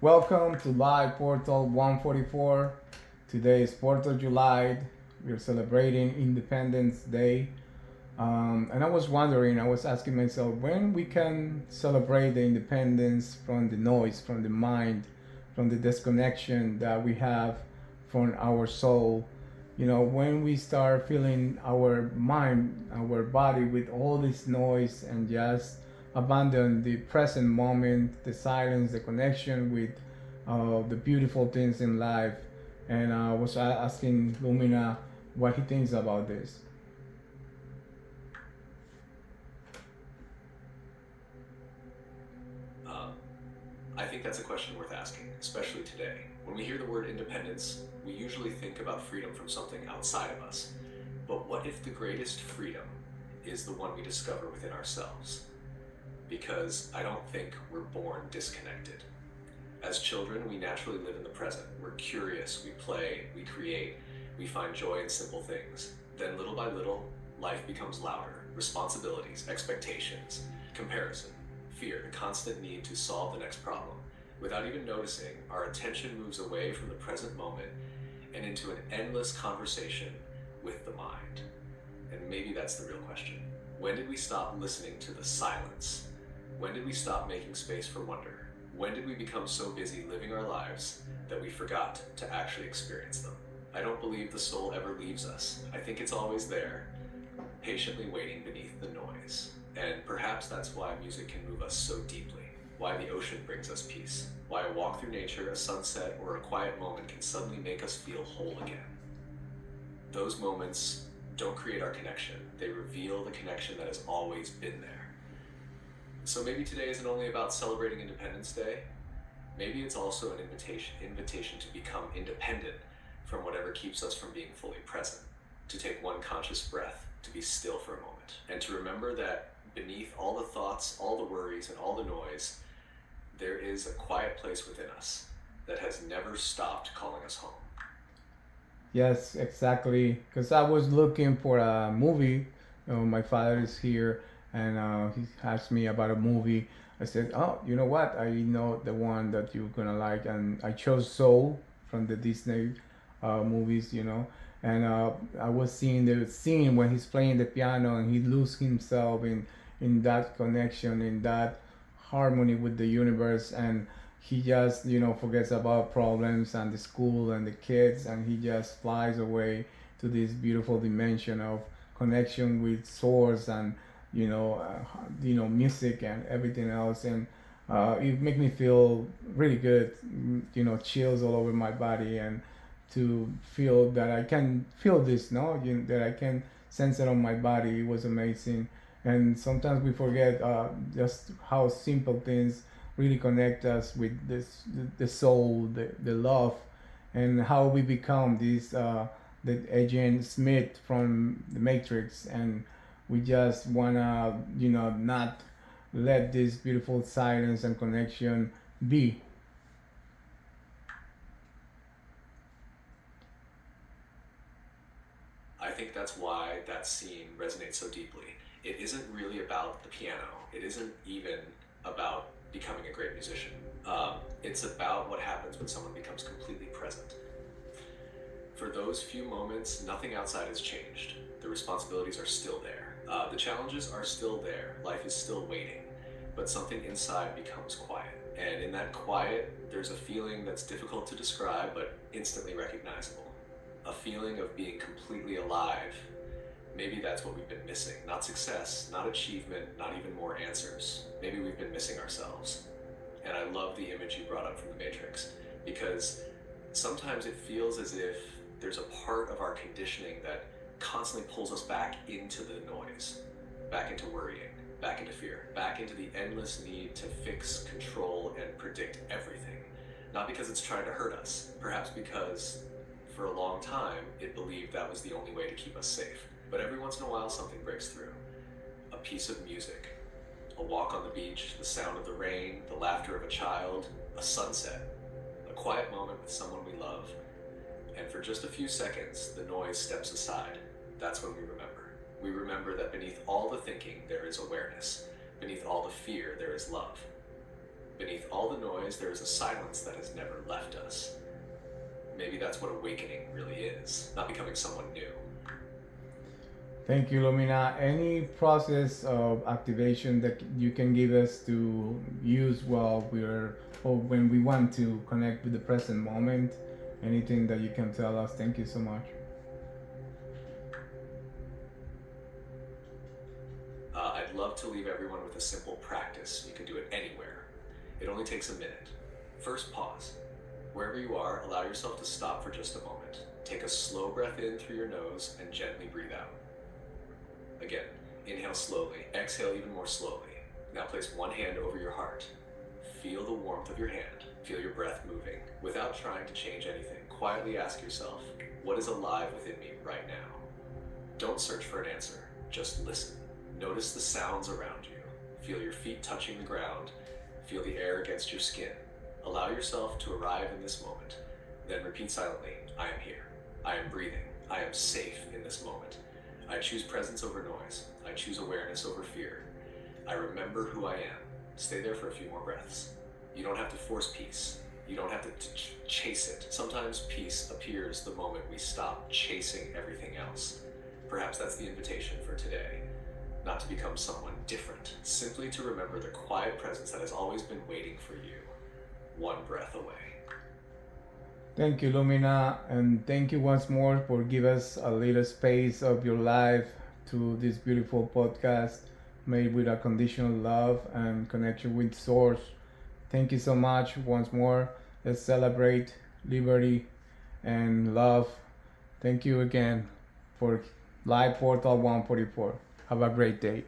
Welcome to LightPortal144. Today is 4th of July. We're celebrating Independence Day. And I was wondering, I was asking myself when we can celebrate the independence from the noise, from the mind, from the disconnection that we have from our soul. When we start feeling our mind, our body with all this noise and just abandon the present moment, the silence, the connection with the beautiful things in life. And I was asking Lumina what he thinks about this. Um, I think that's a question worth asking, especially today. When we hear the word independence, we usually think about freedom from something outside of us. But what if the greatest freedom is the one we discover within ourselves? Because I don't think we're born disconnected. As children, we naturally live in the present. We're curious, we play, we create, we find joy in simple things. Then, little by little, life becomes louder. Responsibilities, expectations, comparison, fear, the constant need to solve the next problem. Without even noticing, our attention moves away from the present moment and into an endless conversation with the mind. And maybe that's the real question. When did we stop listening to the silence? When did we stop making space for wonder? When did we become so busy living our lives that we forgot to actually experience them? I don't believe the soul ever leaves us. I think it's always there, patiently waiting beneath the noise. And perhaps that's why music can move us so deeply, why the ocean brings us peace, why a walk through nature, a sunset, or a quiet moment can suddenly make us feel whole again. Those moments don't create our connection, they reveal the connection that has always been there. So maybe today isn't only about celebrating Independence Day. Maybe it's also an invitation to become independent from whatever keeps us from being fully present, to take one conscious breath, to be still for a moment, and to remember that beneath all the thoughts, all the worries, and all the noise, there is a quiet place within us that has never stopped calling us home. Yes, exactly. Because I was looking for a movie. My father is here, and he asked me about a movie. I said, "Oh, you know what? I know the one that you're gonna like," and I chose Soul from the Disney movies. And I was seeing the scene when he's playing the piano and he loses himself in that connection, in that harmony with the universe, and he just forgets about problems and the school and the kids, and he just flies away to this beautiful dimension of connection with source and music and everything else. And it make me feel really good, chills all over my body, and to feel that I can feel this, no, that I can sense it on my body. It was amazing. And sometimes we forget just how simple things really connect us with the soul, the love, and how we become this the agent Smith from the Matrix, and we just wanna not let this beautiful silence and connection be. I think that's why that scene resonates so deeply. It isn't really about the piano, it isn't even about becoming a great musician. It's about what happens when someone becomes completely present. For those few moments, nothing outside has changed. The responsibilities are still there. The challenges are still there. Life is still waiting. But something inside becomes quiet. And in that quiet, there's a feeling that's difficult to describe but instantly recognizable. A feeling of being completely alive. Maybe that's what we've been missing. Not success, not achievement, not even more answers. Maybe we've been missing ourselves. And I love the image you brought up from the Matrix because sometimes it feels as if there's a part of our conditioning that constantly pulls us back into the noise, back into worrying, back into fear, back into the endless need to fix, control, and predict everything. Not because it's trying to hurt us, perhaps because for a long time it believed that was the only way to keep us safe. But every once in a while something breaks through. A piece of music, a walk on the beach, the sound of the rain, the laughter of a child, a sunset, a quiet moment with someone we love, and for just a few seconds, the noise steps aside. That's when we remember. We remember that beneath all the thinking, there is awareness. Beneath all the fear, there is love. Beneath all the noise, there is a silence that has never left us. Maybe that's what awakening really is, not becoming someone new. Thank you, Lumina. Any process of activation that you can give us to use while we're, or when we want to connect with the present moment? Anything that you can tell us? Thank you so much. I'd love to leave everyone with a simple practice. You can do it anywhere. It only takes a minute. First, pause. Wherever you are, allow yourself to stop for just a moment. Take a slow breath in through your nose and gently breathe out. Again, inhale slowly, exhale even more slowly. Now place one hand over your heart. Feel the warmth of your hand. Feel your breath moving. Without trying to change anything, quietly ask yourself, what is alive within me right now? Don't search for an answer, just listen. Notice the sounds around you. Feel your feet touching the ground. Feel the air against your skin. Allow yourself to arrive in this moment. Then repeat silently, I am here. I am breathing. I am safe in this moment. I choose presence over noise. I choose awareness over fear. I remember who I am. Stay there for a few more breaths. You don't have to force peace. You don't have to chase it. Sometimes peace appears the moment we stop chasing everything else. Perhaps that's the invitation for today. Not to become someone different, simply to remember the quiet presence that has always been waiting for you, one breath away. Thank you, Lumina, and thank you once more for giving us a little space of your life to this beautiful podcast made with unconditional love and connection with Source. Thank you so much once more. Let's celebrate liberty and love. Thank you again for LightPortal 144. Have a great day.